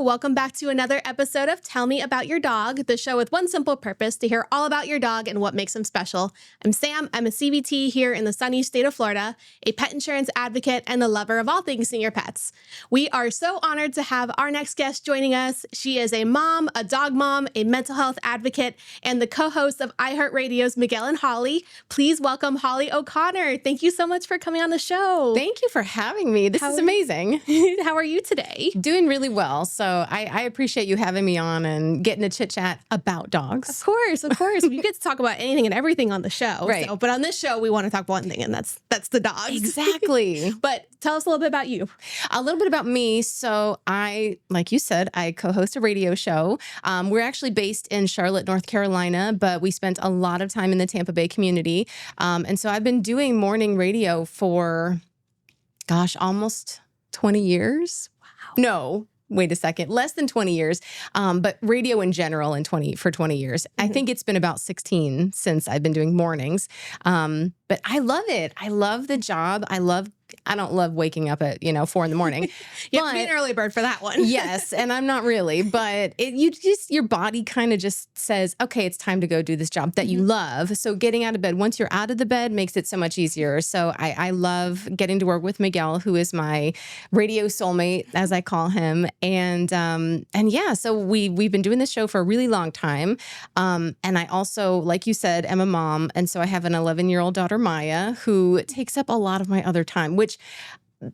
welcome back to another episode of Tell Me About Your Dog, the show with one simple purpose: to hear all about your dog and what makes him special. I'm Sam. I'm a CBT here in the sunny state of Florida, a pet insurance advocate, and a lover of all things senior pets. We are so honored to have our next guest joining us. She is a mom, a dog mom, a mental health advocate, and the co-host of iHeartRadio's Miguel and Holly. Please welcome Holly O'Connor. Thank you so much for coming on the show. Thank you for having me. This is amazing. How are you today? Doing really well. So I appreciate you having me on and getting to chit chat about dogs. Of course. We get to talk about anything and everything on the show. Right. So, but on this show, we want to talk about one thing, and that's the dogs. Exactly. But tell us a little bit about you. A little bit about me. So like you said, I co-host a radio show. We're actually based in Charlotte, North Carolina, but we spent a lot of time in the Tampa Bay community. And so I've been doing morning radio for, almost 20 years. Wow. No. Wait a second, less than 20 years, but radio in general for 20 years. Mm-hmm. I think it's been about 16 since I've been doing mornings. But I love it. I love the job. I don't love waking up at 4 a.m. You have to be an early bird for that one. Yes, and I'm not really, but your body kind of just says, okay, it's time to go do this job that you love. So getting out of bed, once you're out of the bed, makes it so much easier. So I love getting to work with Miguel, who is my radio soulmate, as I call him. And yeah, so we've been doing this show for a really long time. And I also, like you said, am a mom. And so I have an 11-year-old daughter, Maya, who takes up a lot of my other time, which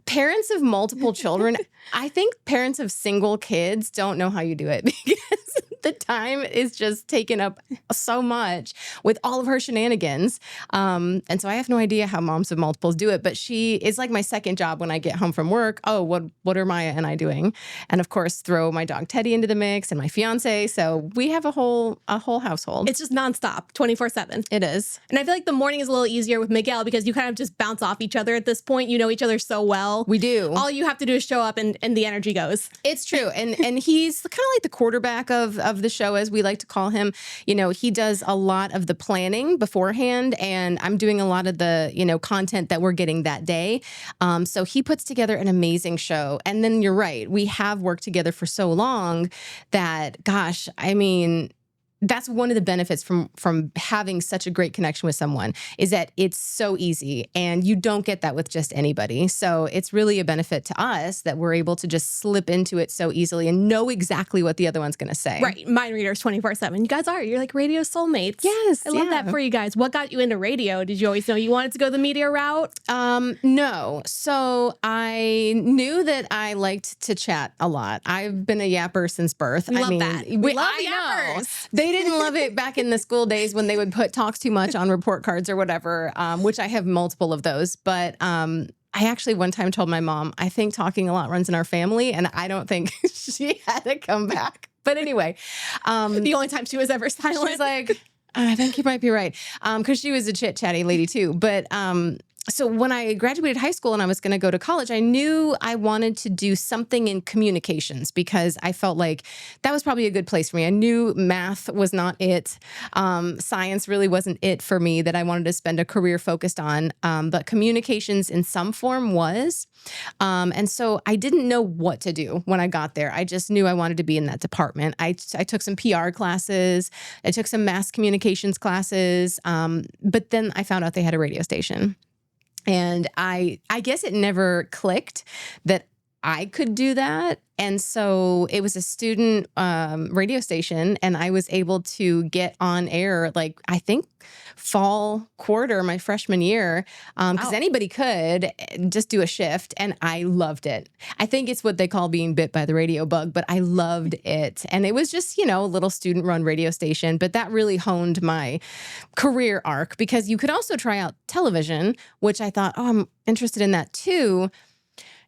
parents of multiple children, I think parents of single kids don't know how you do it, because the time is just taken up so much with all of her shenanigans. And so I have no idea how moms of multiples do it, but she is like my second job when I get home from work. Oh, what are Maya and I doing? And of course, throw my dog Teddy into the mix and my fiance. So we have a whole household. It's just nonstop, 24/7. It is. And I feel like the morning is a little easier with Miguel because you kind of just bounce off each other at this point. You know each other so well. We do. All you have to do is show up and the energy goes. It's true. And he's kind of like the quarterback of the show, as we like to call him. He does a lot of the planning beforehand, and I'm doing a lot of the, content that we're getting that day. So he puts together an amazing show. And then you're right. We have worked together for so long that, that's one of the benefits from having such a great connection with someone, is that it's so easy, and you don't get that with just anybody. So it's really a benefit to us that we're able to just slip into it so easily and know exactly what the other one's going to say. Right. Mind readers 24/7. You guys you're like radio soulmates. Yes. I love that for you guys. What got you into radio? Did you always know you wanted to go the media route? No. So I knew that I liked to chat a lot. I've been a yapper since birth. We love that. We love yappers. They didn't love it back in the school days when they would put talks too much on report cards or whatever, which I have multiple of those. But I actually one time told my mom, I think talking a lot runs in our family, and I don't think she had to come back. But anyway. The only time she was ever silent. She was like, I think you might be right. Because she was a chit-chatty lady too. But so when I graduated high school and I was going to go to college, I knew I wanted to do something in communications, because I felt like that was probably a good place for me. I knew math was not it. Science really wasn't it for me, that I wanted to spend a career focused on. But communications in some form was. And so I didn't know what to do when I got there. I just knew I wanted to be in that department. I took some PR classes. I took some mass communications classes. But then I found out they had a radio station. And I guess it never clicked that I could do that. And so it was a student radio station, and I was able to get on air, I think fall quarter, my freshman year, because anybody could just do a shift, and I loved it. I think it's what they call being bit by the radio bug, but I loved it. And it was just, a little student-run radio station, but that really honed my career arc, because you could also try out television, which I thought, I'm interested in that too.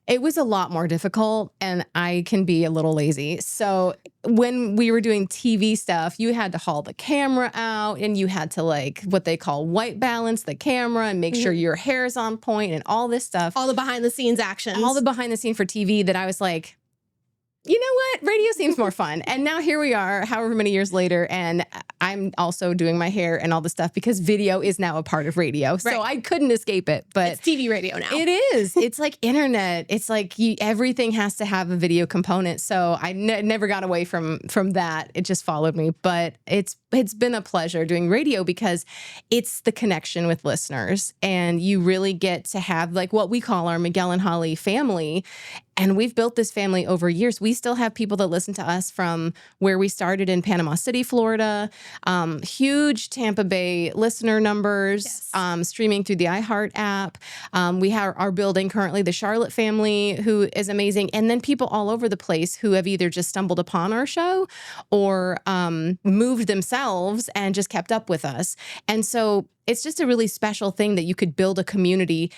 It was a lot more difficult, and I can be a little lazy. So when we were doing TV stuff, you had to haul the camera out, and you had to what they call white balance the camera and make sure your hair's on point and all this stuff. All the behind the scenes actions. All the behind the scene for TV that I was like, you know what? Radio seems more fun. And now here we are, however many years later, and I'm also doing my hair and all the stuff because video is now a part of radio. So I couldn't escape it. But it's TV radio now. It is. It's like internet. It's like everything has to have a video component. So I never got away from that. It just followed me. But it's been a pleasure doing radio because it's the connection with listeners, and you really get to have like what we call our Miguel and Holly family. And we've built this family over years. We still have people that listen to us from where we started in Panama City, Florida. Huge Tampa Bay listener numbers, streaming through the iHeart app. We are building currently the Charlotte family, who is amazing. And then people all over the place who have either just stumbled upon our show or moved themselves and just kept up with us. And so it's just a really special thing that you could build a community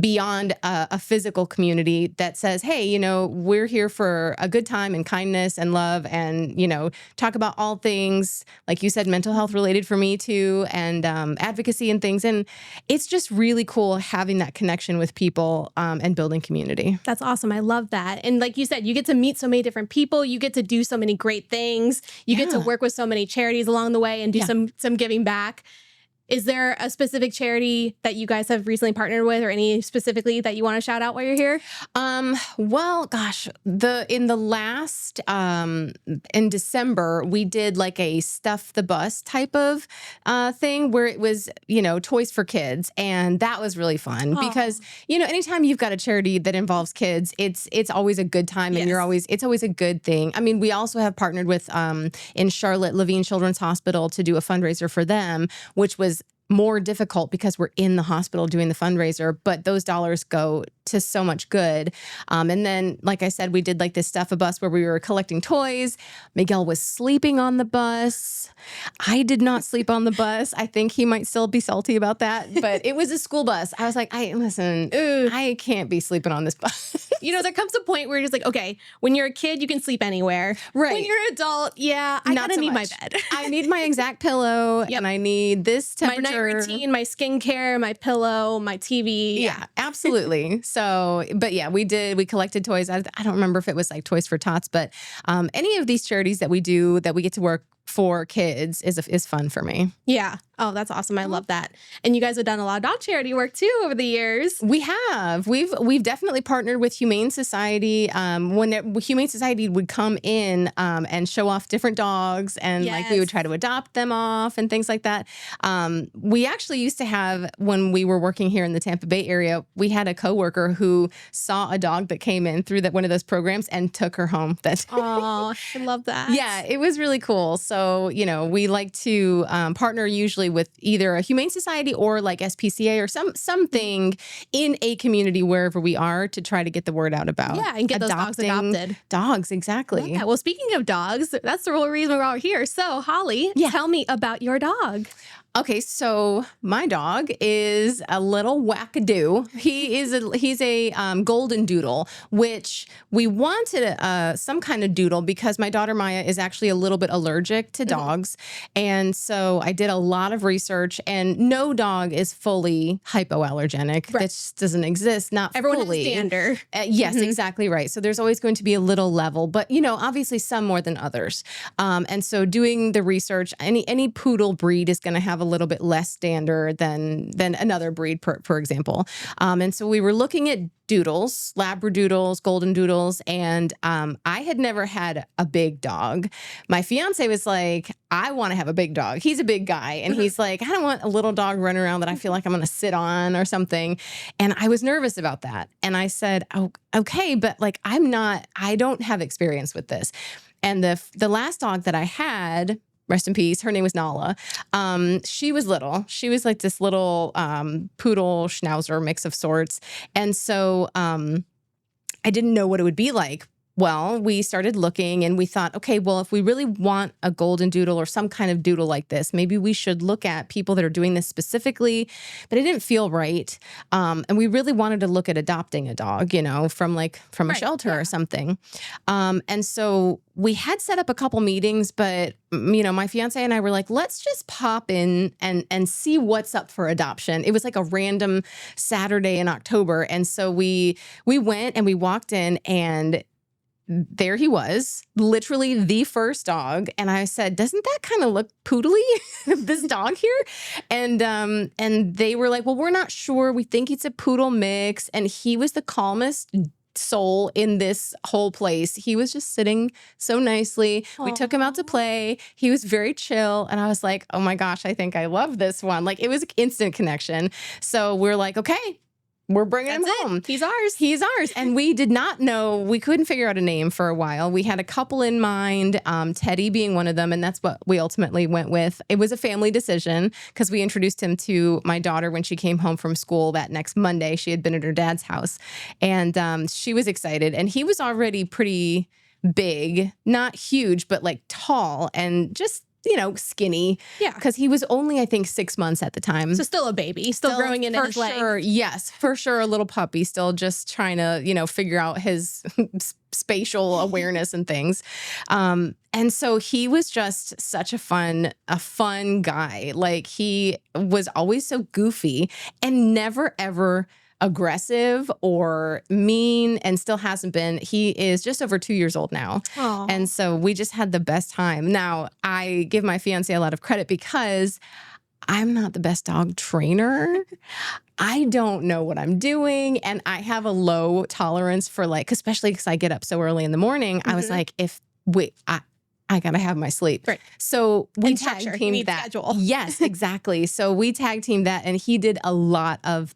beyond a physical community that says, hey, you know, we're here for a good time and kindness and love and, you know, talk about all things, like you said, mental health related for me too, and advocacy and things. And it's just really cool having that connection with people and building community. That's awesome. I love that. And like you said, you get to meet so many different people. You get to do so many great things. You get to work with so many charities along the way and do some giving back. Is there a specific charity that you guys have recently partnered with, or any specifically that you want to shout out while you're here? Well, gosh, in December, we did like a stuff the bus type of thing where it was, you know, toys for kids. And that was really fun because, you know, anytime you've got a charity that involves kids, it's always a good time and it's always a good thing. I mean, we also have partnered with in Charlotte, Levine Children's Hospital to do a fundraiser for them, which was more difficult because we're in the hospital doing the fundraiser, but those dollars go to so much good. And then, like I said, we did like this stuff a bus where we were collecting toys. Miguel was sleeping on the bus. I did not sleep on the bus. I think he might still be salty about that, but it was a school bus. I was like, I can't be sleeping on this bus. You know, there comes a point where you're just like, okay, when you're a kid, you can sleep anywhere. Right. When you're an adult, I gotta need my bed. I need my exact pillow and I need this temperature. My night routine, my skincare, my pillow, my TV. Yeah, absolutely. So, but yeah, we collected toys. I don't remember if it was like Toys for Tots, but any of these charities that we do that we get to work for kids is fun for me. Yeah. Oh, that's awesome. I love that. And you guys have done a lot of dog charity work too over the years. We have. We've definitely partnered with Humane Society. When Humane Society would come in and show off different dogs, and like we would try to adopt them off and things like that. We actually used to have, when we were working here in the Tampa Bay area, we had a coworker who saw a dog that came in through one of those programs and took her home. Oh, I love that. Yeah, it was really cool. So, you know, we like to partner usually with either a Humane Society or like SPCA or something in a community wherever we are to try to get the word out about. Yeah, and get those dogs adopted. Dogs, exactly. Well, speaking of dogs, that's the whole reason we're all here. So, Holly, tell me about your dog. Okay, so my dog is a little wackadoo. He's a golden doodle, which we wanted some kind of doodle because my daughter Maya is actually a little bit allergic to dogs, and so I did a lot of research. And no dog is fully hypoallergenic. That just doesn't exist. Not everyone fully. Has standard. Yes, exactly right. So there's always going to be a little level, but you know, obviously some more than others. And so doing the research, any poodle breed is going to have a little bit less standard than another breed, for example. And so we were looking at doodles, Labradoodles, golden doodles, and I had never had a big dog. My fiance was like, I want to have a big dog. He's a big guy, and he's like, I don't want a little dog running around that I feel like I'm going to sit on or something. And I was nervous about that. And I said, oh, okay, but like I don't have experience with this. And the last dog that I had, rest in peace, her name was Nala. She was little. She was like this little poodle schnauzer mix of sorts. And so I didn't know what it would be like. Well, we started looking and we thought, okay, well, if we really want a golden doodle or some kind of doodle like this, maybe we should look at people that are doing this specifically, but it didn't feel right. And we really wanted to look at adopting a dog, you know, from a shelter or something. And so we had set up a couple meetings, but, you know, my fiance and I were like, let's just pop in and see what's up for adoption. It was like a random Saturday in October. And so we went and we walked in, and there he was, literally the first dog. And I said, doesn't that kind of look poodly, this dog here? And they were like, well, we're not sure. We think it's a poodle mix. And he was the calmest soul in this whole place. He was just sitting so nicely. Aww. We took him out to play. He was very chill. And I was like, oh my gosh, I think I love this one. Like, it was an instant connection. So we're like, okay, we're bringing him home. He's ours. He's ours. And we did not know, we couldn't figure out a name for a while. We had a couple in mind, Teddy being one of them. And that's what we ultimately went with. It was a family decision because we introduced him to my daughter when she came home from school that next Monday. She had been at her dad's house and she was excited. And he was already pretty big, not huge, but like tall and just, you know, skinny. Yeah. Because he was only, I think, 6 months at the time. So still a baby, still growing into his legs. Sure, yes, for sure. A little puppy, still just trying to, you know, figure out his spatial awareness and things. And so he was just such a fun guy. Like, he was always so goofy and never, ever aggressive or mean, and still hasn't been. He is just over 2 years old now. Aww. And so we just had the best time. Now, I give my fiance a lot of credit because I'm not the best dog trainer. I don't know what I'm doing. And I have a low tolerance for, like, especially because I get up so early in the morning. I was like, I gotta have my sleep. Right. So we And tag structure. You teamed need that. schedule. Yes, exactly. So we tag teamed that, and he did a lot of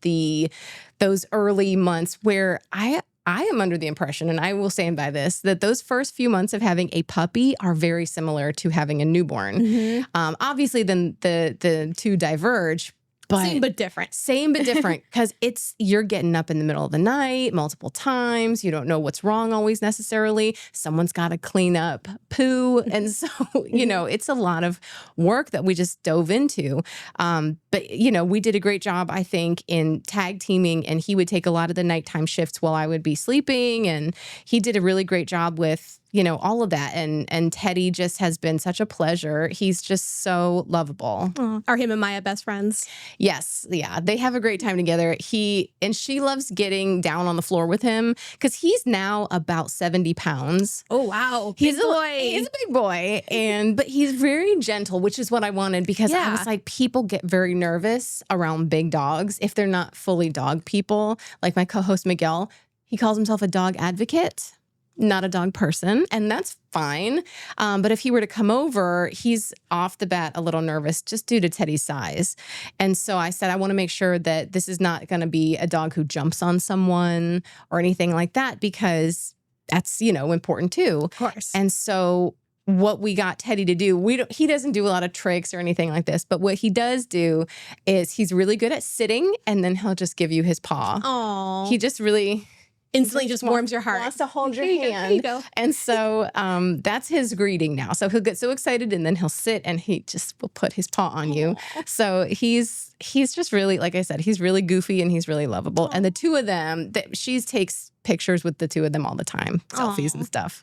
those early months where I am under the impression, and I will stand by this, that those first few months of having a puppy are very similar to having a newborn. Mm-hmm. Obviously, then the two diverge. But Same but different. Same but different, because you're getting up in the middle of the night multiple times. You don't know what's wrong always necessarily. Someone's got to clean up poo. And so, you know, it's a lot of work that we just dove into. But, you know, we did a great job, I think, in tag teaming, and he would take a lot of the nighttime shifts while I would be sleeping. And he did a really great job with, you know, all of that. And Teddy just has been such a pleasure. He's just so lovable. Aww. Are him and Maya best friends? Yes. Yeah. They have a great time together. She loves getting down on the floor with him because he's now about 70 pounds. Oh, wow. He's a big boy. But he's very gentle, which is what I wanted, because I was like, people get very nervous around big dogs if they're not fully dog people. Like my co-host Miguel, he calls himself a dog advocate, not a dog person, and that's fine. But if he were to come over, he's off the bat a little nervous just due to Teddy's size. And so I said, I want to make sure that this is not going to be a dog who jumps on someone or anything like that, because that's, you know, important too. Of course. And so what we got Teddy to do, he doesn't do a lot of tricks or anything like this, but what he does do is he's really good at sitting, and then he'll just give you his paw. Oh, He just really instantly just warms your heart. Wants to hold your There hand. you go. And so that's his greeting now. So he'll get so excited, and then he'll sit and he just will put his paw on you. So he's just really, like I said, he's really goofy and he's really lovable. And the two of them, she takes pictures with the two of them all the time, selfies and stuff.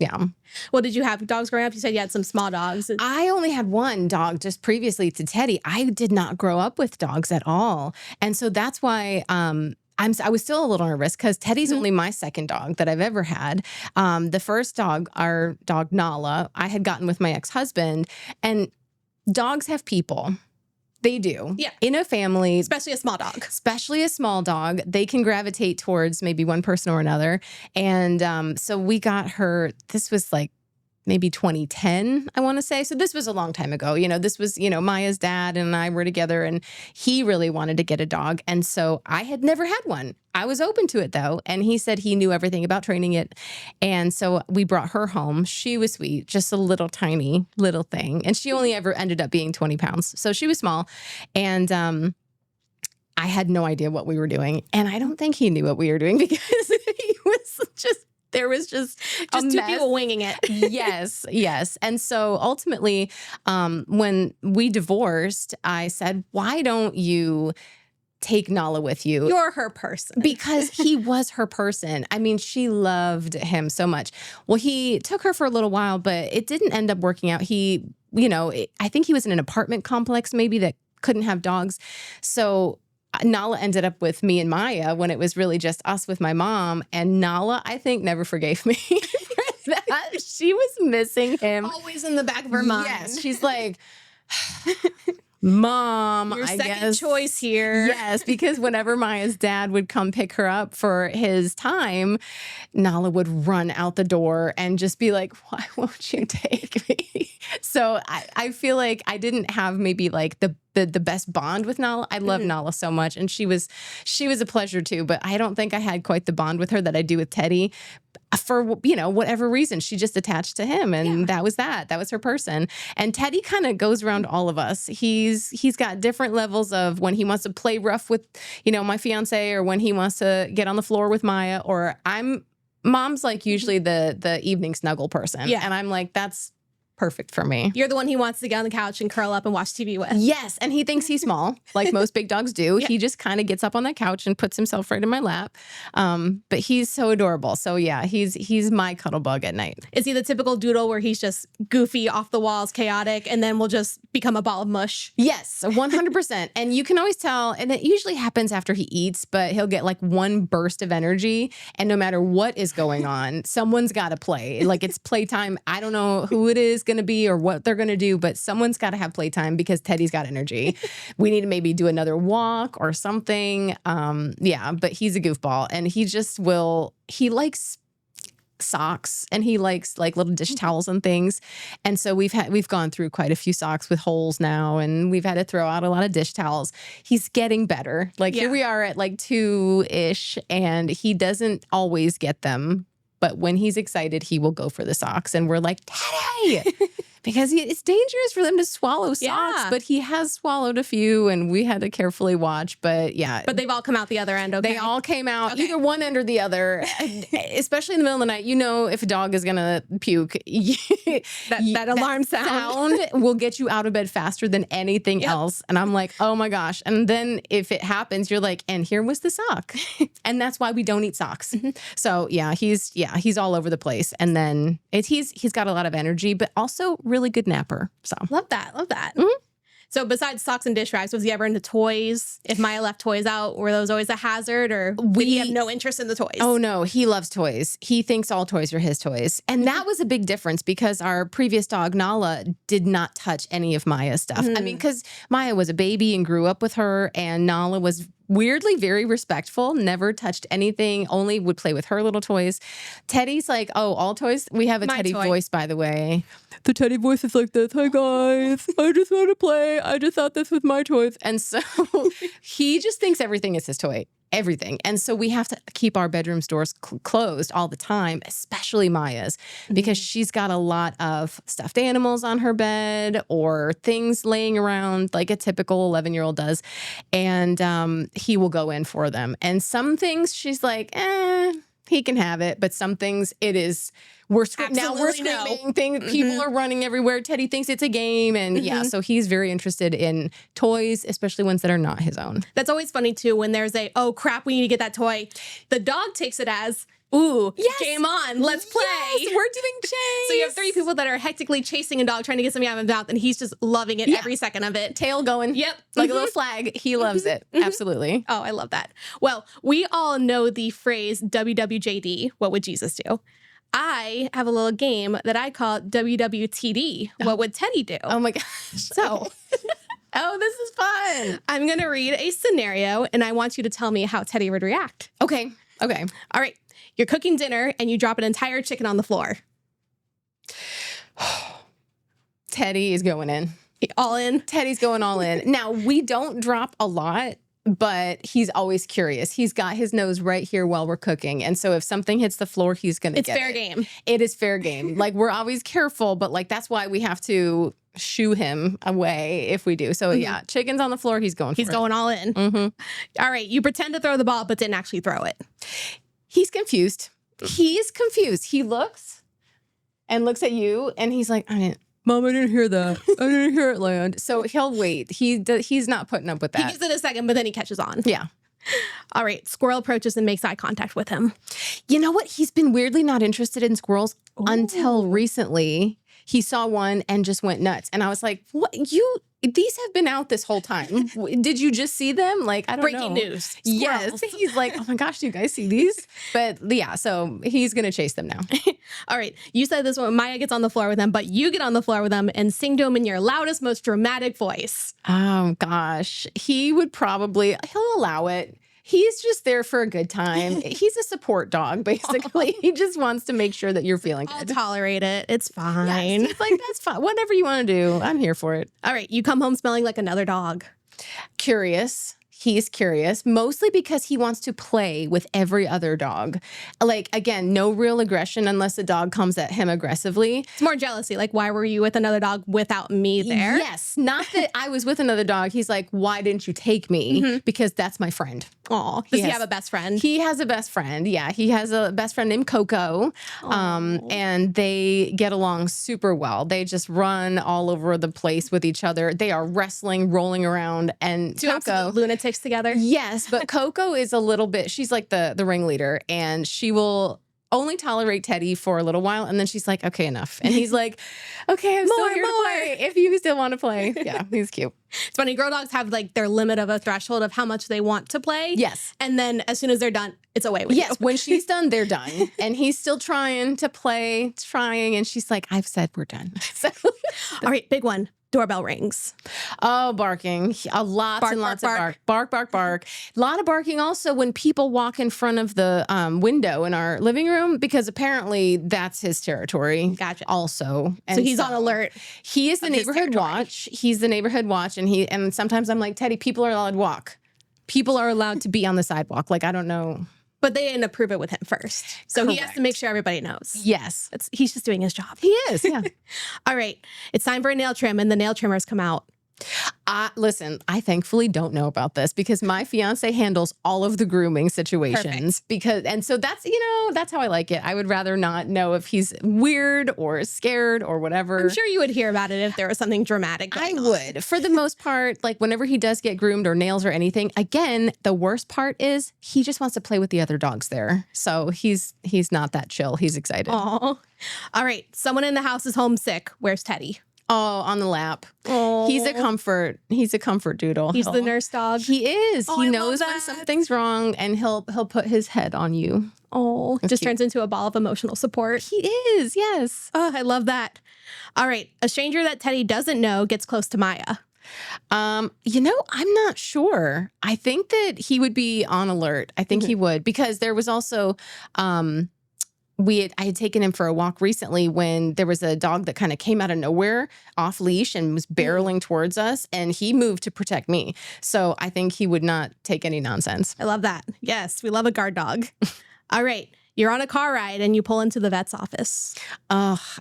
Yeah. Well, did you have dogs growing up? You said you had some small dogs. I only had one dog just previously to Teddy. I did not grow up with dogs at all. And so that's why I was still a little nervous, because Teddy's only my second dog that I've ever had. The first dog, our dog Nala, I had gotten with my ex-husband, and dogs have people. They do. Yeah. In a family. Especially a small dog. Especially a small dog. They can gravitate towards maybe one person or another. And so we got her, this was like maybe 2010, I want to say. So this was a long time ago. You know, this was, you know, Maya's dad and I were together, and he really wanted to get a dog. And so I had never had one. I was open to it though. And he said he knew everything about training it. And so we brought her home. She was sweet, just a little tiny little thing. And she only ever ended up being 20 pounds. So she was small. And I had no idea what we were doing. And I don't think he knew what we were doing, because he was just, there was just two people winging it. Yes. And so ultimately, when we divorced, I said, why don't you take Nala with you? You're her person. Because he was her person. I mean, she loved him so much. Well, he took her for a little while, but it didn't end up working out. He, you know, I think he was in an apartment complex maybe that couldn't have dogs. So Nala ended up with me and Maya when it was really just us with my mom. And Nala, I think, never forgave me for that. She was missing him. Always in the back of her mind. Yes, she's like, Mom, Your I second guess. choice here. Yes, because whenever Maya's dad would come pick her up for his time, Nala would run out the door and just be like, why won't you take me? So I feel like I didn't have maybe like the best bond with Nala. I love Nala so much, and she was a pleasure too, but I don't think I had quite the bond with her that I do with Teddy. For whatever reason, she just attached to him, and that was her person. And Teddy kind of goes around all of us. He's got different levels of when he wants to play rough with my fiance, or when he wants to get on the floor with Maya, or Mom's like usually the evening snuggle person, and I'm like, that's perfect for me. You're the one he wants to get on the couch and curl up and watch TV with. Yes, and he thinks he's small, like most big dogs do. He just kind of gets up on that couch and puts himself right in my lap. But he's so adorable. So yeah, he's my cuddle bug at night. Is he the typical doodle where he's just goofy, off the walls, chaotic, and then will just become a ball of mush? Yes, 100%. And you can always tell, and it usually happens after he eats, but he'll get like one burst of energy, and no matter what is going on, someone's got to play. Like it's playtime. I don't know who it is going to be or what they're going to do, but someone's got to have playtime because Teddy's got energy. We need to maybe do another walk or something. But he's a goofball, and he likes socks, and he likes like little dish towels and things. And so we've gone through quite a few socks with holes now, and we've had to throw out a lot of dish towels. He's getting better. Like here we are at like 2-ish, and he doesn't always get them. But when he's excited, he will go for the socks. And we're like, Teddy! Because it's dangerous for them to swallow socks. But he has swallowed a few, and we had to carefully watch. But yeah. But they've all come out the other end, okay? They all came out, either one end or the other. Especially in the middle of the night. If a dog is going to puke. that alarm sound will get you out of bed faster than anything else. And I'm like, oh my gosh. And then if it happens, you're like, and here was the sock. And that's why we don't eat socks. So yeah, he's all over the place. And then he's got a lot of energy, but also really good napper. So love that. So besides socks and dish rags, was he ever into toys? If Maya left toys out, were those always a hazard, or did he have no interest in the toys? Oh no, he loves toys. He thinks all toys are his toys. And that was a big difference because our previous dog, Nala, did not touch any of Maya's stuff. I mean, because Maya was a baby and grew up with her, and Nala was weirdly very respectful, never touched anything, only would play with her little toys. Teddy's like, oh, all toys? We have a Teddy voice, by the way. The Teddy voice is like this. Hi, guys. I just want to play. I just thought this was my toys. And so he just thinks everything is his toy. Everything. And so we have to keep our bedroom doors closed all the time, especially Maya's, because she's got a lot of stuffed animals on her bed or things laying around like a typical 11-year-old does. And he will go in for them. And some things she's like, he can have it. But some things we're screaming. No. People are running everywhere. Teddy thinks it's a game. And so he's very interested in toys, especially ones that are not his own. That's always funny too, when there's oh crap, we need to get that toy. The dog takes it as, ooh, game on, let's play. Yes, we're doing chase. So you have 3 people that are hectically chasing a dog, trying to get something out of his mouth, and he's just loving it every second of it. Tail going. Yep. Like a little flag. He loves it. Absolutely. Oh, I love that. Well, we all know the phrase WWJD, what would Jesus do? I have a little game that I call WWTD, what would Teddy do? Oh my gosh. So, this is fun. I'm going to read a scenario, and I want you to tell me how Teddy would react. Okay. All right. You're cooking dinner, and you drop an entire chicken on the floor. Teddy is going in. All in? Teddy's going all in. Now, we don't drop a lot, but he's always curious. He's got his nose right here while we're cooking. And so if something hits the floor, he's going to get it. It's fair game. It is fair game. Like, we're always careful, but like, that's why we have to shoo him away if we do. So yeah, chicken's on the floor. He's going all in. All right. You pretend to throw the ball, but didn't actually throw it. He's confused. He looks at you, and he's like, Mom, I didn't hear that. I didn't hear it land. So he'll wait. He's not putting up with that. He gives it a second, but then he catches on. Yeah. All right. Squirrel approaches and makes eye contact with him. You know what? He's been weirdly not interested in squirrels until recently. he saw one and just went nuts. And I was like, what? These have been out this whole time. Did you just see them? Like, I don't know. Breaking news. Yes. He's like, oh my gosh, do you guys see these? But yeah, so he's going to chase them now. All right. You said this one. Maya gets on the floor with him, but you get on the floor with him and sing to him in your loudest, most dramatic voice. Oh gosh. He'll allow it. He's just there for a good time. He's a support dog, basically. He just wants to make sure that you're feeling I'll good. tolerate it. It's fine. Yes, he's like, that's fine. Whatever you want to do, I'm here for it. All right. You come home smelling like another dog. Curious. He's curious, mostly because he wants to play with every other dog. Like, again, no real aggression unless the dog comes at him aggressively. It's more jealousy. Like, why were you with another dog without me there? Yes. Not that I was with another dog. He's like, why didn't you take me? Because that's my friend. Aw. Does he have a best friend? He has a best friend. Yeah. He has a best friend named Coco. And they get along super well. They just run all over the place with each other. They are wrestling, rolling around. And Two Coco, absolute lunatics together. yes, but Coco is a little bit, she's like the ringleader, and she will only tolerate Teddy for a little while, and then she's like, okay, enough. And he's like, okay, I'm still here to play if you still want to play. Yeah, he's cute. It's funny. Girl dogs have like their limit of a threshold of how much they want to play. Yes. And then as soon as they're done, it's away with Yes, you. when she's done, they're done. And he's still trying to play, and she's like, I've said we're done. So, all right, big one. Doorbell rings. oh, barking. Lots Bark, and lots bark, of bark. Bark, bark, bark. A lot of barking also when people walk in front of the window in our living room, because apparently that's his territory. Gotcha. Also. So And he's on alert. He is the of his neighborhood territory. watch. He's the neighborhood watch. And sometimes I'm like, Teddy, people are allowed to walk. People are allowed to be on the sidewalk. Like, I don't know. But they didn't approve it with him first. So he has Correct. to make sure everybody knows. Yes. He's just doing his job. He is. Yeah. All right. It's time for a nail trim, and the nail trimmers come out. Listen, I thankfully don't know about this because my fiance handles all of the grooming situations. And so that's, that's how I like it. I would rather not know if he's weird or scared or whatever. I'm sure you would hear about it if there was something dramatic I going on. would. For the most part, like whenever he does get groomed or nails or anything, again, the worst part is he just wants to play with the other dogs there. So he's not that chill. He's excited. Aw. All right. Someone in the house is homesick. Where's Teddy? Oh, on the lap. Oh. He's a comfort. He's a comfort doodle. He's the nurse dog. He is. Oh, He I knows love when that. something's wrong, and he'll put his head on you. Oh, That's just cute. turns into a ball of emotional support. He is. Yes. Oh, I love that. All right. A stranger that Teddy doesn't know gets close to Maya. I'm not sure. I think that he would be on alert. I think he would, because there was also I had taken him for a walk recently when there was a dog that kind of came out of nowhere off leash and was barreling towards us, and he moved to protect me. So I think he would not take any nonsense. I love that. Yes, we love a guard dog. All right. You're on a car ride and you pull into the vet's office.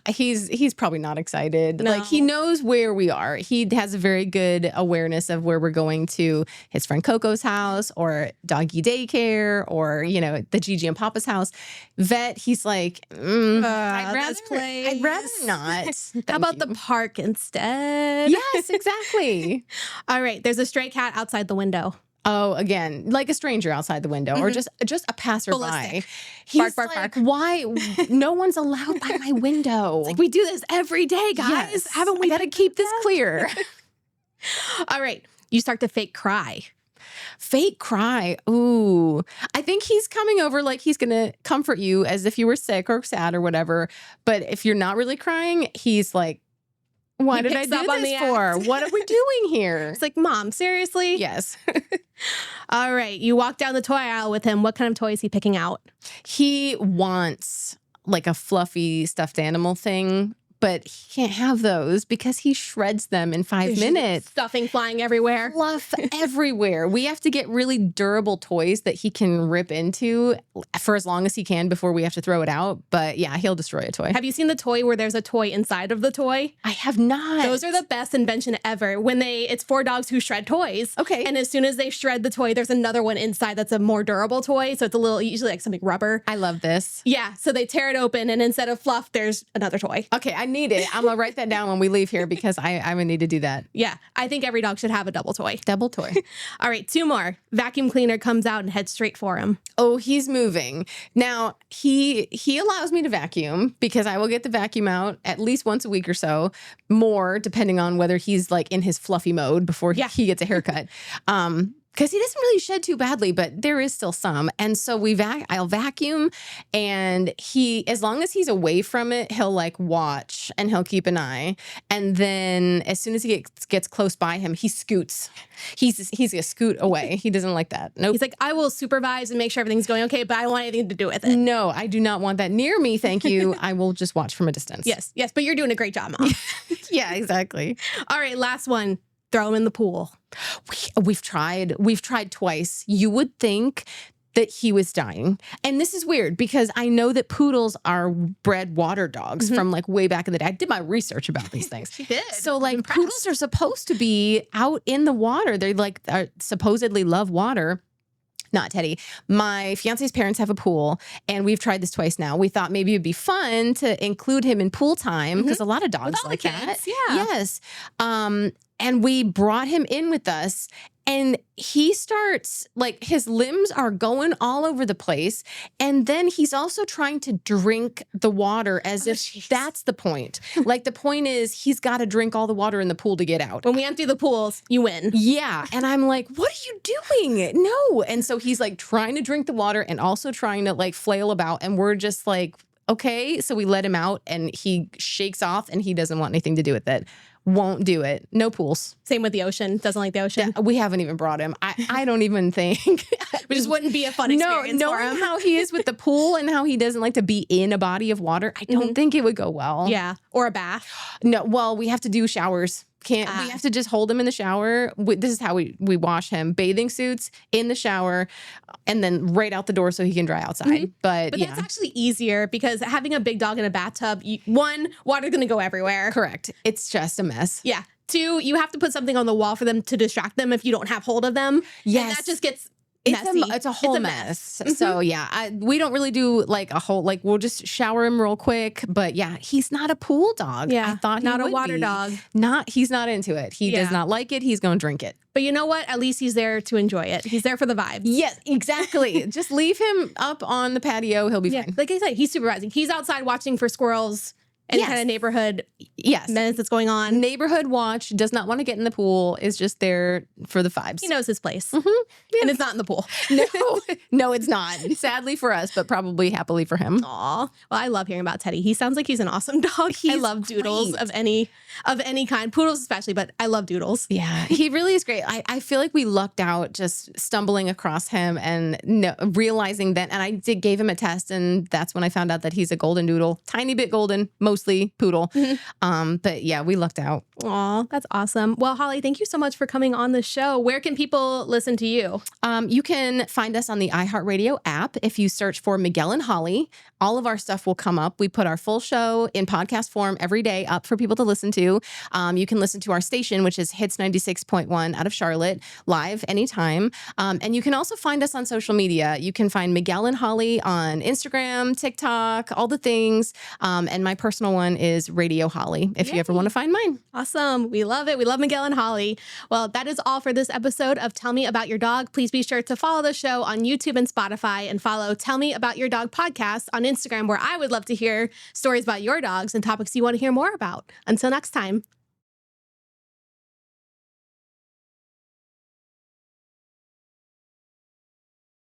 He's probably not excited. No. Like, he knows where we are. He has a very good awareness of where we're going to his friend Coco's house or doggy daycare or, the Gigi and Papa's house. Vet, he's like, I'd rather not. How about the park instead? Yes, exactly. All right. There's a stray cat outside the window. Oh, again, like a stranger outside the window or just a passerby. Ballistic. He's Bark, like, bark. why? No one's allowed by my window. Like, we do this every day, guys. Yes. Haven't we? I got to keep this clear. All right. You start to fake cry. Fake cry. Ooh. I think he's coming over like he's going to comfort you as if you were sick or sad or whatever. But if you're not really crying, he's like, why did I picks do up on this the for? act. What are we doing here? It's like, Mom, seriously? Yes. All right. You walk down the toy aisle with him. What kind of toy is he picking out? He wants like a fluffy stuffed animal thing, but he can't have those because he shreds them in 5 minutes. Stuffing flying everywhere. Fluff everywhere. We have to get really durable toys that he can rip into for as long as he can before we have to throw it out. But yeah, he'll destroy a toy. Have you seen the toy where there's a toy inside of the toy? I have not. Those are the best invention ever. It's 4 dogs who shred toys. Okay. And as soon as they shred the toy, there's another one inside that's a more durable toy. So it's usually like something rubber. I love this. Yeah. So they tear it open and instead of fluff, there's another toy. Okay, I need it. I'm gonna write that down when we leave here because I'm gonna need to do that. Yeah, I think every dog should have a double toy. Double toy. All right, 2 more. Vacuum cleaner comes out and heads straight for him. Oh, he's moving. Now, he allows me to vacuum because I will get the vacuum out at least once a week or so, more depending on whether he's like in his fluffy mode before he gets a haircut. Because he doesn't really shed too badly, but there is still some. And so I'll vacuum, and as long as he's away from it, he'll like watch and he'll keep an eye. And then as soon as he gets close by him, he scoots. He's gonna scoot away. He doesn't like that. Nope. He's like, I will supervise and make sure everything's going okay, but I don't want anything to do with it. No, I do not want that near me. Thank you. I will just watch from a distance. Yes, but you're doing a great job, Mom. Yeah, exactly. All right, last one. Throw him in the pool. We've tried twice. You would think that he was dying. And this is weird because I know that poodles are bred water dogs from like way back in the day. I did my research about these things. She did. So like poodles are supposed to be out in the water. They supposedly love water. Not Teddy. My fiance's parents have a pool, and we've tried this twice now. We thought maybe it'd be fun to include him in pool time because a lot of dogs like that. Yeah. Yes. And we brought him in with us, and he starts like his limbs are going all over the place. And then he's also trying to drink the water as if that's the point. Like the point is he's got to drink all the water in the pool to get out. When we empty the pools, you win. Yeah. And I'm like, what are you doing? No. And so he's like trying to drink the water and also trying to like flail about. And we're just like, okay. So we let him out, and he shakes off, and he doesn't want anything to do with it. Won't do it. No pools. Same with the ocean. Doesn't like the ocean. We haven't even brought him. I don't even think. It just wouldn't be a fun experience for him. Knowing how he is with the pool and how he doesn't like to be in a body of water, I don't think it would go well. Yeah. Or a bath. No. Well, we have to do showers. We have to just hold him in the shower. This is how we wash him. Bathing suits in the shower, and then right out the door so he can dry outside. But that's actually easier because having a big dog in a bathtub, water's going to go everywhere. Correct. It's just a mess. Yeah. 2, you have to put something on the wall for them to distract them if you don't have hold of them. Yes. And that just gets messy. It's a whole mess. So yeah, we don't really do like a whole, like we'll just shower him real quick. But yeah, he's not a pool dog. Yeah. I thought not he a would water be. dog. He's not into it. He does not like it. He's going to drink it. But you know what? At least he's there to enjoy it. He's there for the vibes. Yes, exactly. Just leave him up on the patio. He'll be fine. Like I said, he's supervising. He's outside watching for squirrels. Any kind of neighborhood menace that's going on. Neighborhood watch, does not want to get in the pool, is just there for the vibes. He knows his place. And it's not in the pool. No, it's not. Sadly for us, but probably happily for him. Aw. Well, I love hearing about Teddy. He sounds like he's an awesome dog. I love doodles of any kind. Poodles especially, but I love doodles. Yeah, he really is great. I feel like we lucked out just stumbling across him and realizing that, and I gave him a test, and that's when I found out that he's a golden doodle. Tiny bit golden, mostly poodle. But yeah, we lucked out. Aw, that's awesome. Well, Holly, thank you so much for coming on the show. Where can people listen to you? You can find us on the iHeartRadio app. If you search for Miguel and Holly, all of our stuff will come up. We put our full show in podcast form every day up for people to listen to. You can listen to our station, which is Hits 96.1 out of Charlotte, live anytime. And you can also find us on social media. You can find Miguel and Holly on Instagram, TikTok, all the things. And my personal one is Radio Holly, if you ever want to find mine. Awesome. We love it. We love Miguel and Holly. Well, that is all for this episode of Tell Me About Your Dog. Please be sure to follow the show on YouTube and Spotify, and follow Tell Me About Your Dog podcast on Instagram, where I would love to hear stories about your dogs and topics you want to hear more about. Until next time.